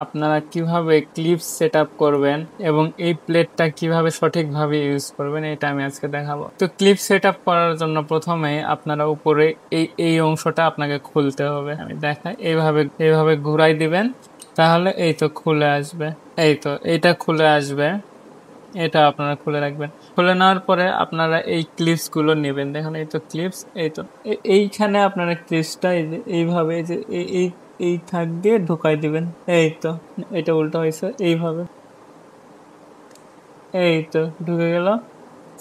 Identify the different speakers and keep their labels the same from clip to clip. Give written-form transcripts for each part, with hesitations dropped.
Speaker 1: আপনারা কিভাবে clip setup করবেন এবং এই প্লেটটা কিভাবে সঠিকভাবে ইউজ করবেন এটা আমি আজকে দেখাবো। তো ক্লিপ সেটআপ করার জন্য প্রথমে আপনারা উপরে এই অংশটা আপনাকে খুলতে হবে। আমি দেখাই, এইভাবে ঘুরাই দিবেন, তাহলে এই তো খুলে আসবে। এই তো এটা খুলে আসবে, এটা আপনারা খুলে রাখবেন। খুলে নেওয়ার পরে আপনারা এই ক্লিপস গুলো নেবেন। দেখুন এই তো ক্লিপস, এই তো এইখানে আপনারা ক্লিপসটা এই যে এইভাবে এই যে এই থাক দিয়ে ঢুকাই দিবেন। এই তো এটা উল্টো হয়েছে, এইভাবে এই তো ঢুকে গেল।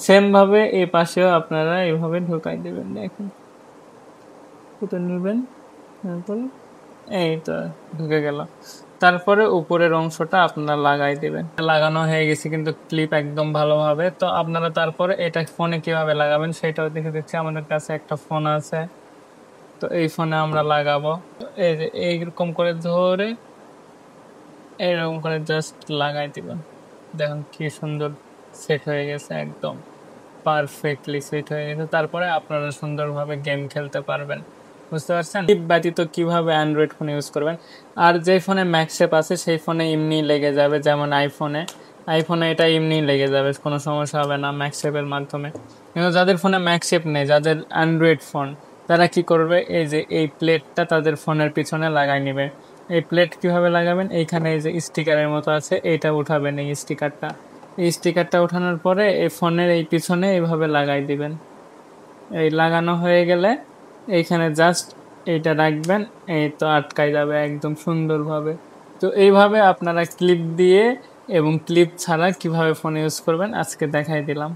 Speaker 1: সেম ভাবে এই পাশেও আপনারা এইভাবে ঢুকাই দিবেন। দেখুন এটা নেবেন, তারপরে এই তো ঢুকে গেল। তারপরে উপরের অংশটা আপনারা লাগাই দিবেন। লাগানো হয়ে গেছে কিন্তু ক্লিপ একদম ভালোভাবে। তো আপনারা তারপরে এটা ফোনে কিভাবে লাগাবেন সেটাও দেখে দিচ্ছি। আমাদের কাছে একটা ফোন আছে, তো এই ফোনে আমরা লাগাবো। এই যে এইরকম করে ধরে এইরকম করে জাস্ট লাগাই দিবেন। দেখুন কি সুন্দর সেট হয়ে গেছে, একদম পারফেক্টলি সেট হয়ে গেছে। তারপরে আপনারা সুন্দরভাবে গেম খেলতে পারবেন। বুঝতে পারছেন? ক্লিপ ব্যতীত কিভাবে অ্যান্ড্রয়েড ফোন ইউজ করবেন। আর যে ফোনে ম্যাকসেপ আছে সেই ফোনে এমনি লেগে যাবে, যেমন আইফোনে এটা এমনি লেগে যাবে, কোনো সমস্যা হবে না ম্যাকসেপের মাধ্যমে। কিন্তু যাদের ফোনে ম্যাকসেপ নেই, যাদের অ্যান্ড্রয়েড ফোন, তারা কি করবে, এই যে এই প্লেটটা তাদের ফোনের পিছনে লাগাই নেবে। এই প্লেট কিভাবে লাগাবেন, এইখানে এই যে স্টিকারের মতো আছে, এইটা উঠাবেন। এই স্টিকারটা ওঠানোর পরে এই ফোনের এই পিছনে এইভাবে লাগাই দিবেন। এই লাগানো হয়ে গেলে এইখানে জাস্ট এইটা রাখবেন, এই তো আটকাই যাবে একদম সুন্দরভাবে। তো এইভাবে আপনারা ক্লিপ দিয়ে এবং ক্লিপ ছাড়া কিভাবে ফোন ইউজ করবেন আজকে দেখাই দিলাম।